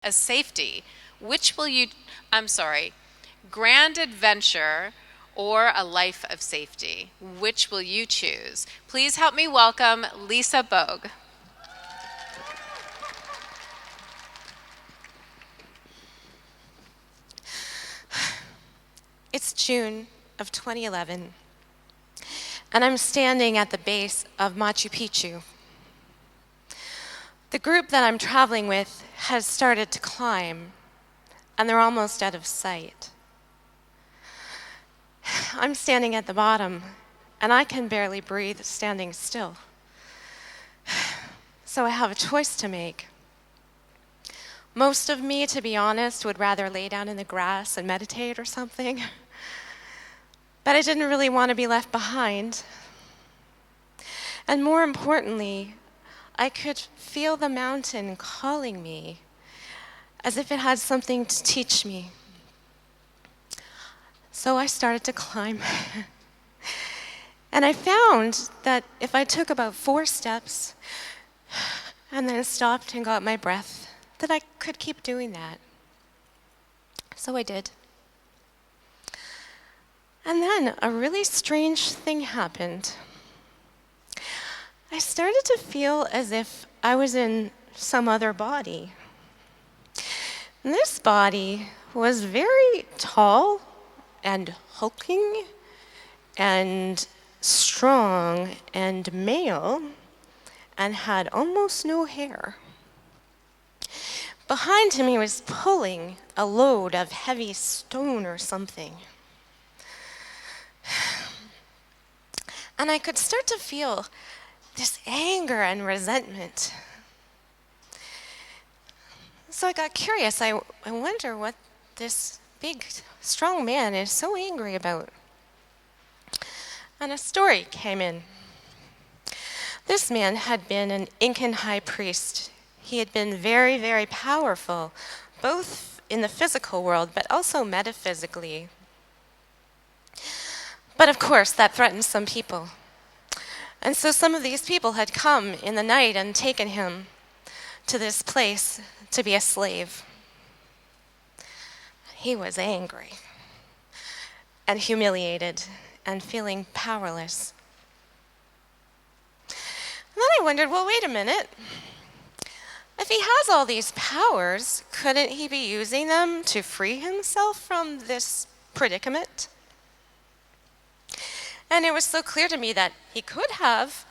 as safety. Which will you, I'm sorry, grand adventure or a life of safety? Which will you choose? Please help me welcome Lisa Bogue. It's June of 2011, and I'm standing at the base of Machu Picchu. The group that I'm traveling with has started to climb, and they're almost out of sight. I'm standing at the bottom, and I can barely breathe standing still. So I have a choice to make. Most of me, to be honest, would rather lay down in the grass and meditate or something. But I didn't really want to be left behind. And more importantly, I could feel the mountain calling me as if it had something to teach me. So I started to climb. And I found that if I took about 4 steps and then stopped and got my breath, that I could keep doing that. So I did. And then a really strange thing happened. I started to feel as if I was in some other body. And this body was very tall and hulking and strong and male and had almost no hair. Behind him, he was pulling a load of heavy stone or something. And I could start to feel this anger and resentment. So I got curious. I wonder what this big, strong man is so angry about. And a story came in. This man had been an Incan high priest. He had been very, very powerful, both in the physical world, but also metaphysically. But of course, that threatened some people. And so some of these people had come in the night and taken him to this place to be a slave. He was angry and humiliated and feeling powerless. And then I wondered, well, wait a minute. If he has all these powers, couldn't he be using them to free himself from this predicament? And it was so clear to me that he could have,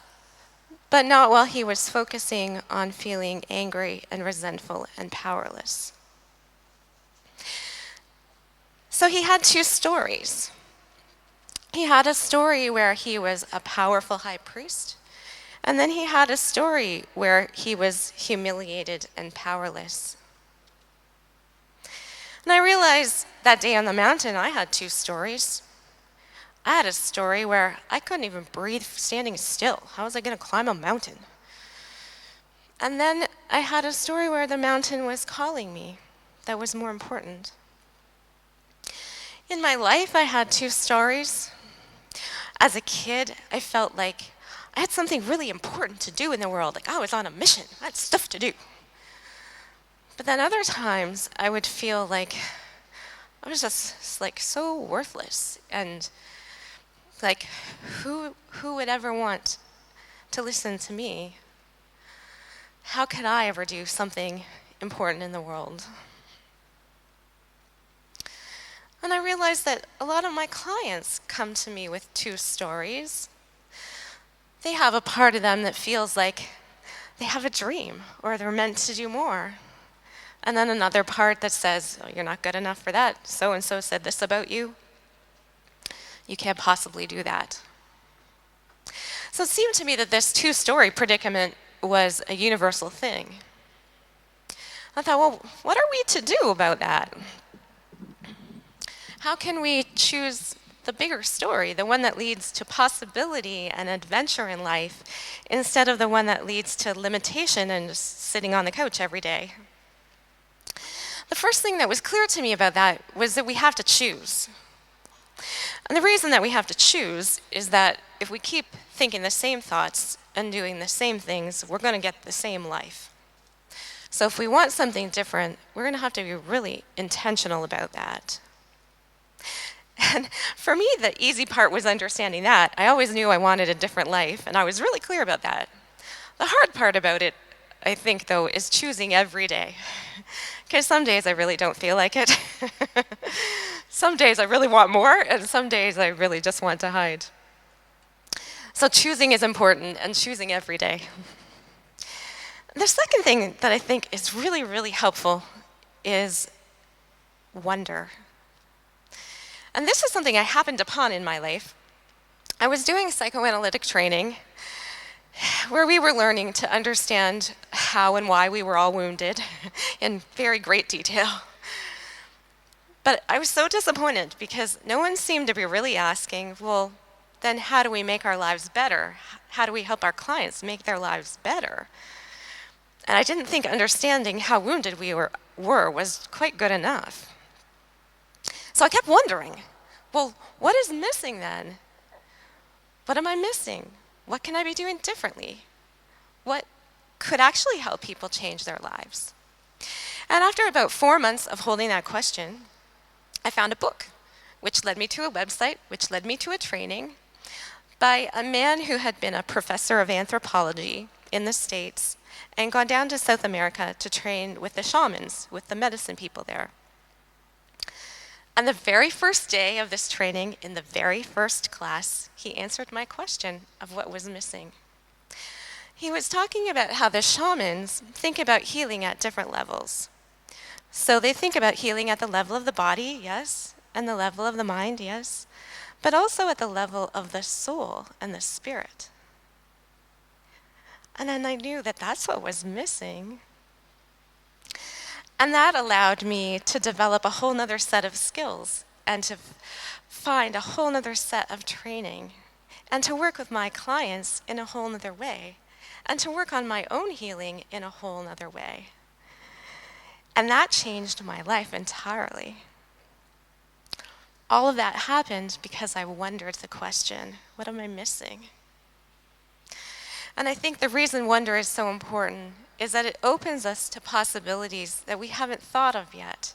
but not while he was focusing on feeling angry and resentful and powerless. So he had 2 stories. He had a story where he was a powerful high priest, and then he had a story where he was humiliated and powerless. And I realized that day on the mountain I had 2 stories. I had a story where I couldn't even breathe standing still. How was I going to climb a mountain? And then I had a story where the mountain was calling me. That was more important. In my life, I had 2 stories. As a kid, I felt like I had something really important to do in the world. Like I was on a mission. I had stuff to do. But then other times, I would feel like I was just like so worthless, and like who would ever want to listen to me? How could I ever do something important in the world? And I realized that a lot of my clients come to me with 2 stories. They have a part of them that feels like they have a dream or they're meant to do more. And then another part that says, oh, you're not good enough for that. So-and-so said this about you. You can't possibly do that. So it seemed to me that this 2-story predicament was a universal thing. I thought, well, what are we to do about that? How can we choose the bigger story, the one that leads to possibility and adventure in life, instead of the one that leads to limitation and just sitting on the couch every day? The first thing that was clear to me about that was that we have to choose. And the reason that we have to choose is that if we keep thinking the same thoughts and doing the same things, we're going to get the same life. So if we want something different, we're going to have to be really intentional about that. And for me, the easy part was understanding that. I always knew I wanted a different life, and I was really clear about that. The hard part about it, I think, though, is choosing every day. Because some days I really don't feel like it. Some days I really want more, and some days I really just want to hide. So choosing is important, and choosing every day. The second thing that I think is really, really helpful is wonder. And this is something I happened upon in my life. I was doing psychoanalytic training where we were learning to understand how and why we were all wounded in very great detail. But I was so disappointed because no one seemed to be really asking, well, then how do we make our lives better? How do we help our clients make their lives better? And I didn't think understanding how wounded we were was quite good enough. So I kept wondering, well, what is missing then? What am I missing? What can I be doing differently? What could actually help people change their lives? And after about 4 months of holding that question, I found a book, which led me to a website, which led me to a training by a man who had been a professor of anthropology in the States and gone down to South America to train with the shamans, with the medicine people there. On the very first day of this training, in the very first class, he answered my question of what was missing. He was talking about how the shamans think about healing at different levels. So they think about healing at the level of the body, yes, and the level of the mind, yes, but also at the level of the soul and the spirit. And then I knew that that's what was missing. And that allowed me to develop a whole nother set of skills and to find a whole nother set of training and to work with my clients in a whole nother way and to work on my own healing in a whole nother way. And that changed my life entirely. All of that happened because I wondered the question, what am I missing? And I think the reason wonder is so important is that it opens us to possibilities that we haven't thought of yet.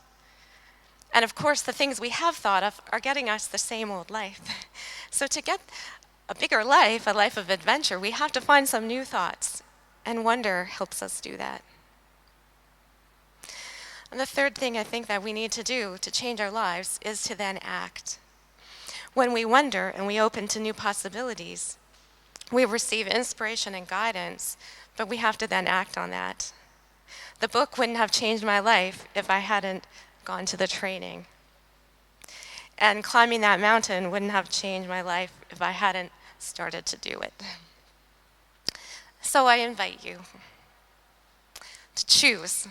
And of course, the things we have thought of are getting us the same old life. So to get a bigger life, a life of adventure, we have to find some new thoughts. And wonder helps us do that. And the third thing I think that we need to do to change our lives is to then act. When we wonder and we open to new possibilities, we receive inspiration and guidance, but we have to then act on that. The book wouldn't have changed my life if I hadn't gone to the training. And climbing that mountain wouldn't have changed my life if I hadn't started to do it. So I invite you to choose.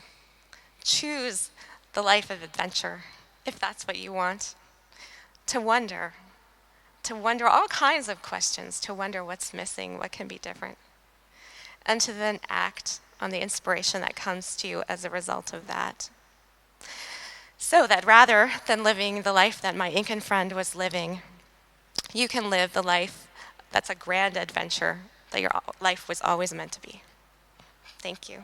Choose the life of adventure, if that's what you want. To wonder all kinds of questions, to wonder what's missing, what can be different. And to then act on the inspiration that comes to you as a result of that. So that rather than living the life that my Incan friend was living, you can live the life that's a grand adventure that your life was always meant to be. Thank you.